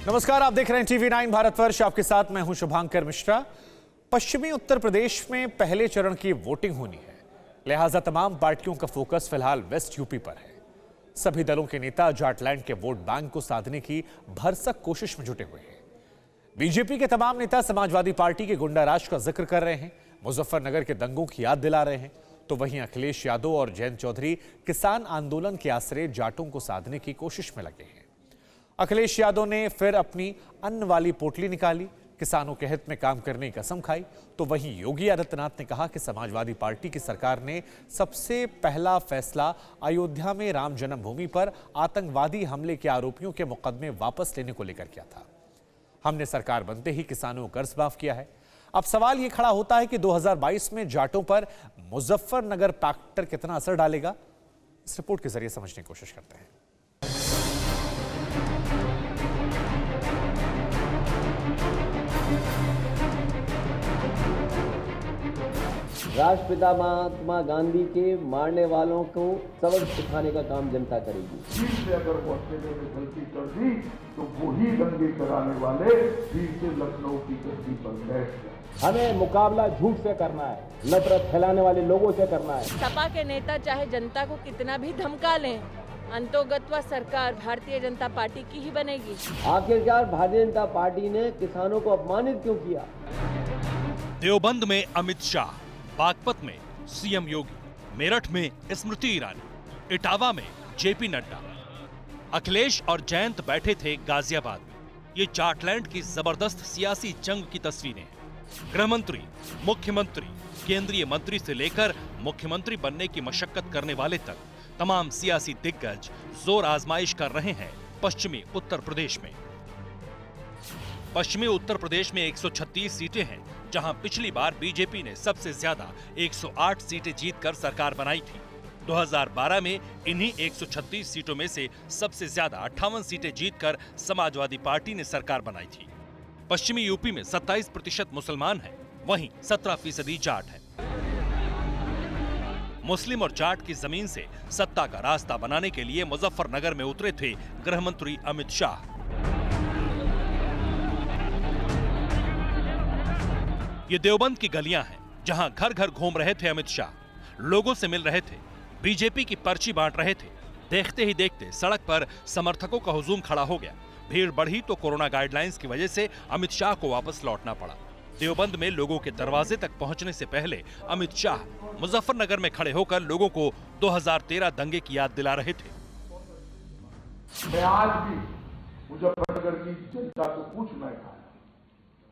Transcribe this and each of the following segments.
नमस्कार, आप देख रहे हैं TV9 भारतवर्ष। आपके साथ मैं हूं शुभांकर मिश्रा। पश्चिमी उत्तर प्रदेश में पहले चरण की वोटिंग होनी है, लिहाजा तमाम पार्टियों का फोकस फिलहाल वेस्ट यूपी पर है। सभी दलों के नेता जाटलैंड के वोट बैंक को साधने की भरसक कोशिश में जुटे हुए हैं। बीजेपी के तमाम नेता समाजवादी पार्टी के गुंडाराज का जिक्र कर रहे हैं, मुजफ्फरनगर के दंगों की याद दिला रहे हैं, तो वहीं अखिलेश यादव और जयंत चौधरी किसान आंदोलन के आसरे जाटों को साधने की कोशिश में लगे हैं। अखिलेश यादव ने फिर अपनी अन्न वाली पोटली निकाली, किसानों के हित में काम करने की कसम खाई, तो वहीं योगी आदित्यनाथ ने कहा कि समाजवादी पार्टी की सरकार ने सबसे पहला फैसला अयोध्या में राम जन्मभूमि पर आतंकवादी हमले के आरोपियों के मुकदमे वापस लेने को लेकर किया था। हमने सरकार बनते ही किसानों को कर्ज माफ किया है। अब सवाल यह खड़ा होता है कि 2022 में जाटों पर मुजफ्फरनगर पैक्ट कितना असर डालेगा। इस रिपोर्ट के जरिए समझने की कोशिश करते हैं। राष्ट्रपिता महात्मा गांधी के मारने वालों को सबक सिखाने का काम जनता करेगी। फिर से अगर वो अकेले में गलती कर दी तो वही दंगे कराने वाले फिर से लखनऊ की गद्दी पर बैठ गए। हमें मुकाबला झूठ से करना है, नफरत फैलाने वाले लोगों से करना है। सपा के नेता चाहे जनता को कितना भी धमका लें, अंतोगत्वा सरकार भारतीय जनता पार्टी की ही बनेगी। आखिरकार भारतीय जनता पार्टी ने किसानों को अपमानित क्यों किया? देवबंद में अमित शाह, बागपत में सीएम योगी, मेरठ में स्मृति ईरानी, इटावा में जेपी नड्डा, अखिलेश और जयंत बैठे थे गाजियाबाद में। ये जाटलैंड की जबरदस्त सियासी जंग की तस्वीरें हैं। गृह मंत्री, मुख्यमंत्री, केंद्रीय मंत्री से लेकर मुख्यमंत्री बनने की मशक्कत करने वाले तक तमाम सियासी दिग्गज जोर आजमाइश कर रहे हैं पश्चिमी उत्तर प्रदेश में। पश्चिमी उत्तर प्रदेश में 136 सीटें हैं, जहां पिछली बार बीजेपी ने सबसे ज्यादा 108 सीटें जीतकर सरकार बनाई थी। 2012 में इन्हीं 136 सीटों में से सबसे ज्यादा 58 सीटें जीतकर समाजवादी पार्टी ने सरकार बनाई थी। पश्चिमी यूपी में 27% मुसलमान हैं, वहीं 17% जाट हैं। मुस्लिम और जाट की जमीन से सत्ता का रास्ता बनाने के लिए मुजफ्फरनगर में उतरे थे गृह मंत्री अमित शाह। ये देवबंद की गलियां हैं, जहां घर घर घूम रहे थे अमित शाह, लोगों से मिल रहे थे, बीजेपी की पर्ची बांट रहे थे। देखते ही देखते सड़क पर समर्थकों का हुजूम खड़ा हो गया। भीड़ बढ़ी तो कोरोना गाइडलाइंस की वजह से अमित शाह को वापस लौटना पड़ा। देवबंद में लोगों के दरवाजे तक पहुंचने से पहले अमित शाह मुजफ्फरनगर में खड़े होकर लोगों को 2013 दंगे की याद दिला रहे थे। मैं आज भी मुजफ्फरनगर की जनता को पूछना है,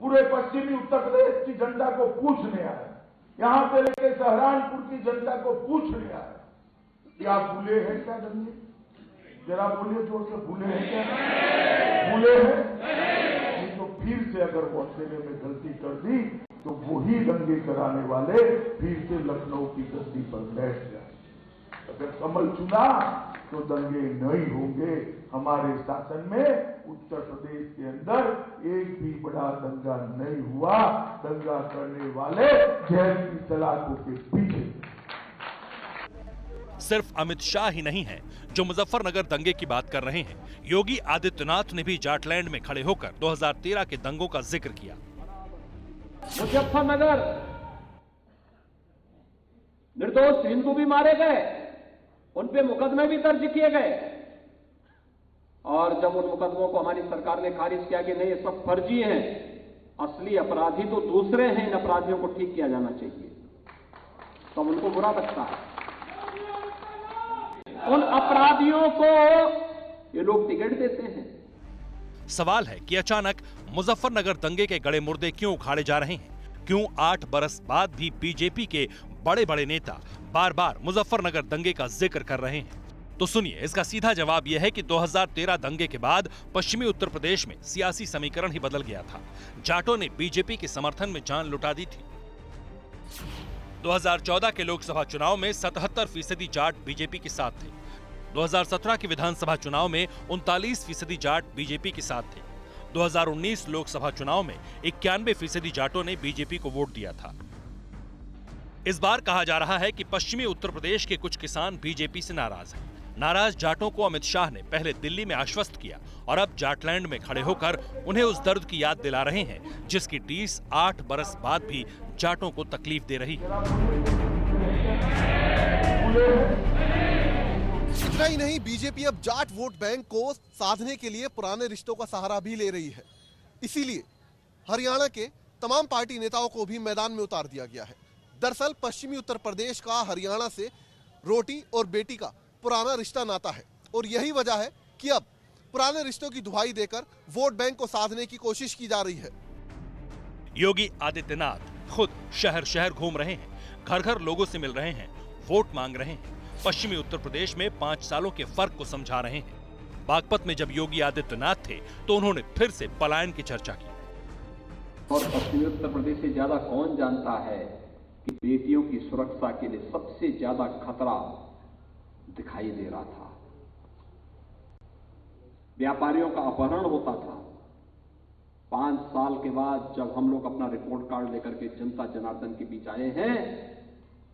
पूरे पश्चिमी उत्तर प्रदेश की जनता को पूछने आया, यहाँ से लेकर सहारनपुर की जनता को पूछने आया कि आप भूले हैं क्या दंगे? जरा बोलिए जोर से, भूले हैं क्या? भूले हैं? नहीं तो फिर से अगर वो अकेले में गलती कर दी तो वही दंगे कराने वाले फिर से लखनऊ की गद्दी पर बैठ जाए। अगर कमल चुना तो दंगे नहीं होंगे। हमारे शासन में उत्तर प्रदेश के अंदर एक भी बड़ा दंगा नहीं हुआ। दंगा करने वाले जेल की सलाखों के पीछे। सिर्फ अमित शाह ही नहीं है जो मुजफ्फरनगर दंगे की बात कर रहे हैं। योगी आदित्यनाथ ने भी जाटलैंड में खड़े होकर 2013 के दंगों का जिक्र किया। मुजफ्फरनगर निर्दोष हिंदू भी मारे गए, उन पे मुकदमे भी दर्ज किए गए, और जब उन मुकदमों को हमारी सरकार ने खारिज किया कि नहीं ये सब फर्जी हैं, असली अपराधी तो दूसरे हैं, इन अपराधियों को ठीक किया जाना चाहिए, तो उनको बुरा लगता है। उन अपराधियों को ये लोग टिकट देते हैं। सवाल है कि अचानक मुजफ्फरनगर दंगे के गड़े मुर्दे क्यों उखाड़े जा रहे हैं? क्यों 8 बरस बाद भी बीजेपी के बड़े बड़े नेता बार बार मुजफ्फरनगर दंगे का जिक्र कर रहे हैं? तो सुनिए, इसका सीधा जवाब यह है कि 2013 दंगे के बाद पश्चिमी उत्तर प्रदेश में सियासी समीकरण ही बदल गया था। जाटों ने बीजेपी के समर्थन में जान लुटा दी थी। 2014 के लोकसभा चुनाव में 77% जाट बीजेपी के साथ थे। 2017 के विधानसभा चुनाव में 39% जाट बीजेपी के साथ थे। 2019 लोकसभा चुनाव में 91% जाटों ने बीजेपी को वोट दिया था। इस बार कहा जा रहा है कि पश्चिमी उत्तर प्रदेश के कुछ किसान बीजेपी से नाराज हैं। नाराज जाटों को अमित शाह ने पहले दिल्ली में आश्वस्त किया और अब जाटलैंड में खड़े होकर उन्हें उस दर्द की याद दिला रहे हैं जिसकी टीस 8 बरस बाद भी जाटों को तकलीफ दे रही है। इतना ही नहीं, बीजेपी अब जाट वोट बैंक को साधने के लिए पुराने रिश्तों का सहारा भी ले रही है। इसीलिए हरियाणा के तमाम पार्टी नेताओं को भी मैदान में उतार दिया गया है। दरअसल पश्चिमी उत्तर प्रदेश का हरियाणा से रोटी और बेटी का पुराना रिश्ता नाता है और यही वजह है कि अब पुराने रिश्तों की दुहाई देकर वोट बैंक को साधने की कोशिश की जा रही है। योगी आदित्यनाथ खुद शहर शहर घूम रहे हैं, घर घर लोगों से मिल रहे हैं, वोट मांग रहे हैं, पश्चिमी उत्तर प्रदेश में 5 सालों के फर्क को समझा रहे हैं। बागपत में जब योगी आदित्यनाथ थे तो उन्होंने फिर से पलायन की चर्चा की। और पश्चिमी उत्तर प्रदेश से ज्यादा कौन जानता है कि बेटियों की सुरक्षा के लिए सबसे ज्यादा खतरा दिखाई दे रहा था। व्यापारियों का अपहरण होता था। 5 साल के बाद जब हम लोग अपना रिपोर्ट कार्ड लेकर के जनता जनार्दन के बीच आए हैं,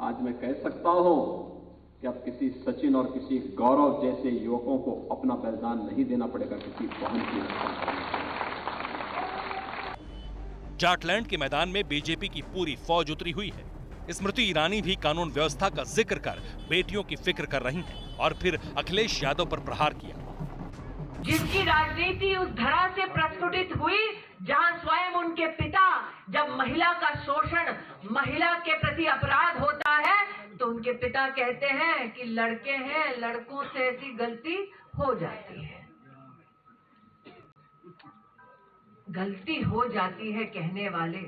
आज मैं कह सकता हूं कि अब किसी सचिन और किसी गौरव जैसे युवकों को अपना बलिदान नहीं देना पड़ेगा किसी वाहन की रक्षा। जाटलैंड के मैदान में बीजेपी की पूरी फौज उतरी हुई है। स्मृति ईरानी भी कानून व्यवस्था का जिक्र कर बेटियों की फिक्र कर रही हैं और फिर अखिलेश यादव पर प्रहार किया। जिसकी राजनीति उस धरा से प्रस्फुटित हुई जहां स्वयं उनके पिता जब महिला का शोषण, महिला के प्रति अपराध होता है तो उनके पिता कहते हैं कि लड़के हैं, लड़कों से ऐसी गलती हो जाती है। गलती हो जाती है कहने वाले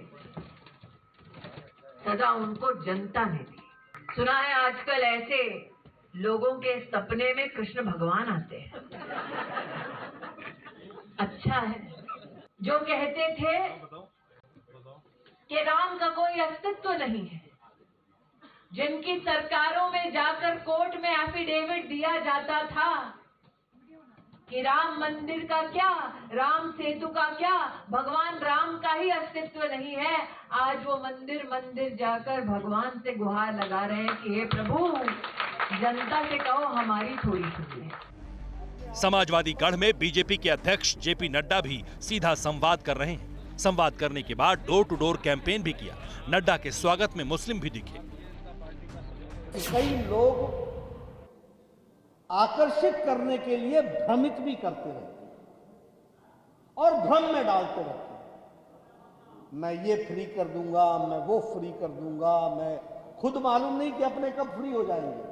सजा उनको जनता ने दी। सुना है आजकल ऐसे लोगों के सपने में कृष्ण भगवान आते हैं। अच्छा है। जो कहते थे कि राम का कोई अस्तित्व नहीं है, जिनकी सरकारों में जाकर कोर्ट में एफिडेविट दिया जाता था कि राम मंदिर का क्या, राम सेतु का क्या, भगवान राम का ही अस्तित्व नहीं है, आज वो मंदिर मंदिर जाकर भगवान से गुहार लगा रहे हैं कि हे प्रभु, जनता से कहो हमारी थोड़ी सुनिए। समाजवादी गढ़ में बीजेपी के अध्यक्ष जेपी नड्डा भी सीधा संवाद कर रहे हैं। संवाद करने के बाद डोर टू डोर कैंपेन भी किया। नड्डा के स्वागत में मुस्लिम भी दिखे। कई लोग आकर्षित करने के लिए भ्रमित भी करते रहते हैं और भ्रम में डालते रहते हैं। मैं ये फ्री कर दूंगा, मैं वो फ्री कर दूंगा, मैं खुद मालूम नहीं कि अपने कब फ्री हो जाएंगे।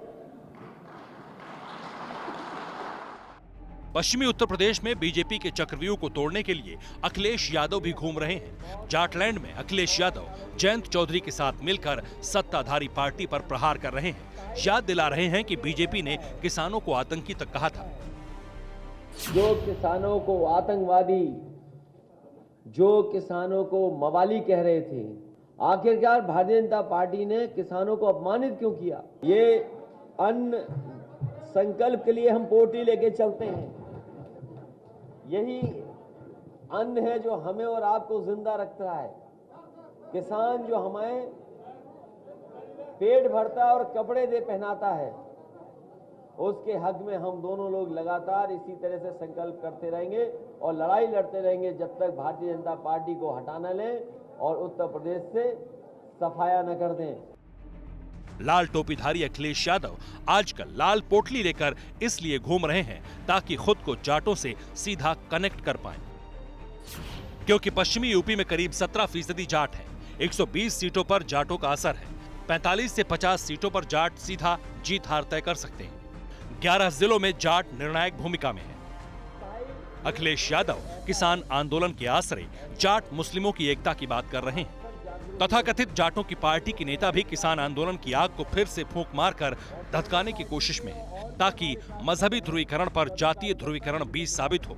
पश्चिमी उत्तर प्रदेश में बीजेपी के चक्रव्यूह को तोड़ने के लिए अखिलेश यादव भी घूम रहे हैं। जाटलैंड में अखिलेश यादव जयंत चौधरी के साथ मिलकर सत्ताधारी पार्टी पर प्रहार कर रहे हैं। याद दिला रहे हैं कि बीजेपी ने किसानों को आतंकी तक कहा था। जो किसानों को आतंकवादी, जो किसानों को मवाली कह रहे थे, आखिरकार भारतीय जनता पार्टी ने किसानों को अपमानित क्यों किया? ये अन्न संकल्प के लिए हम पोटी लेके चलते हैं। यही अन्न है जो हमें और आपको जिंदा रखता है। किसान जो हमें पेट भरता है और कपड़े दे पहनाता है, उसके हक में हम दोनों लोग लगातार इसी तरह से संकल्प करते रहेंगे और लड़ाई लड़ते रहेंगे जब तक भारतीय जनता पार्टी को हटा न लें और उत्तर प्रदेश से सफाया न कर दें। लाल टोपीधारी अखिलेश यादव आजकल लाल पोटली लेकर इसलिए घूम रहे हैं ताकि खुद को जाटों से सीधा कनेक्ट कर पाएं। क्योंकि पश्चिमी यूपी में करीब 17% जाट हैं। 120 सीटों पर जाटों का असर है। 45 से 50 सीटों पर जाट सीधा जीत हार तय कर सकते हैं। 11 जिलों में जाट निर्णायक भूमिका में है। अखिलेश यादव किसान आंदोलन के आसरे जाट मुस्लिमों की एकता की बात कर रहे हैं। तथाकथित जाटों की पार्टी के नेता भी किसान आंदोलन की आग को फिर से फूंक मारकर धधकाने की कोशिश में है ताकि मजहबी ध्रुवीकरण पर जातीय ध्रुवीकरण भी साबित हो।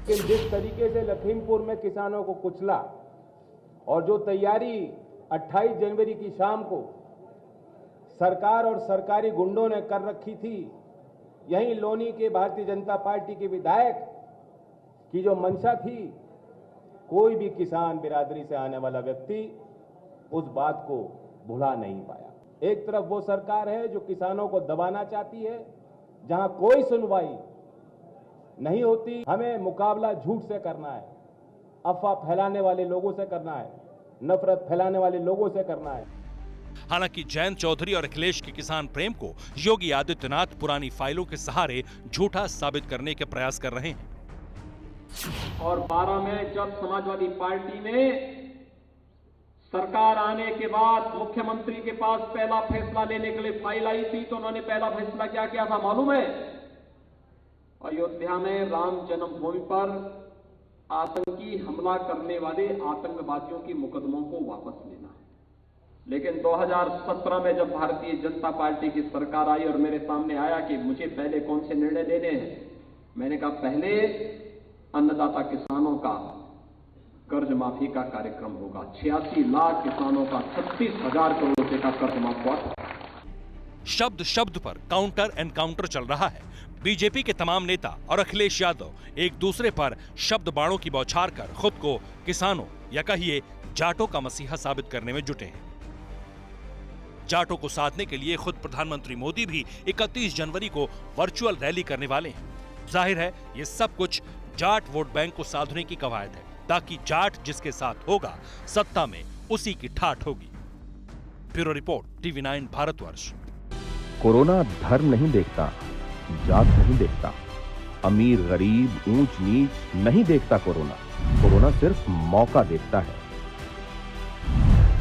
जिस तरीके से लखीमपुर में किसानों को कुचला और जो तैयारी 28 जनवरी की शाम को सरकार और सरकारी गुंडों ने कर रखी थी, यहीं लोनी के भारतीय जनता पार्टी के विधायक की जो मंशा थी, कोई भी किसान बिरादरी से आने वाला व्यक्ति उस बात को भुला नहीं पाया। एक तरफ वो सरकार है जो किसानों को दबाना चाहती है जहां कोई सुनवाई नहीं होती। हमें मुकाबला झूठ से करना है, अफवाह फैलाने वाले लोगों से करना है, नफरत फैलाने वाले लोगों से करना है। हालांकि जयंत चौधरी और अखिलेश के किसान प्रेम को योगी आदित्यनाथ पुरानी फाइलों के सहारे झूठा साबित करने के प्रयास कर रहे हैं। और 12 में जब समाजवादी पार्टी में सरकार आने के बाद मुख्यमंत्री के पास पहला फैसला लेने के लिए फाइल आई थी, तो उन्होंने पहला फैसला क्या किया था मालूम है? अयोध्या में राम जन्मभूमि पर आतंकी हमला करने वाले आतंकवादियों की मुकदमों को वापस लेना है। लेकिन 2017 में जब भारतीय जनता पार्टी की सरकार आई और मेरे सामने आया कि मुझे पहले कौन से निर्णय लेने हैं, मैंने कहा पहले अन्नदाता किसानों का कर्ज माफी का कार्यक्रम होगा। 86 लाख किसानों का 36,000 करोड़ रुपए का कर्ज माफ हुआ। शब्द शब्द पर काउंटर एनकाउंटर चल रहा है। बीजेपी के तमाम नेता और अखिलेश यादव एक दूसरे पर शब्द बाणों की बौछार कर खुद को किसानों या कहिए जाटों का मसीहा साबित करने में जुटे हैं। जाटों को साधने के लिए खुद प्रधानमंत्री मोदी भी 31 जनवरी को वर्चुअल रैली करने वाले हैं। जाहिर है ये सब कुछ जाट वोट बैंक को साधने की कवायद है, ताकि जाट जिसके साथ होगा सत्ता में उसी की ठाठ होगी। Bureau report, TV9 Bharatvarsh. Corona धर्म नहीं देखता, जात नहीं देखता, अमीर गरीब ऊंच नीच नहीं देखता। कोरोना सिर्फ मौका देखता है,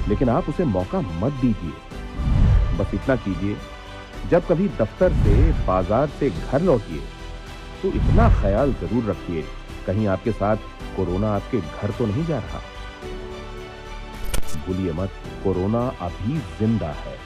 लेकिन आप उसे मौका मत दीजिए। बस इतना कीजिए, जब कभी दफ्तर से बाजार से घर लौटिए तो इतना ख्याल जरूर रखिए कहीं आपके साथ कोरोना आपके घर तो नहीं जा रहा। भूलिए मत, कोरोना अभी जिंदा है।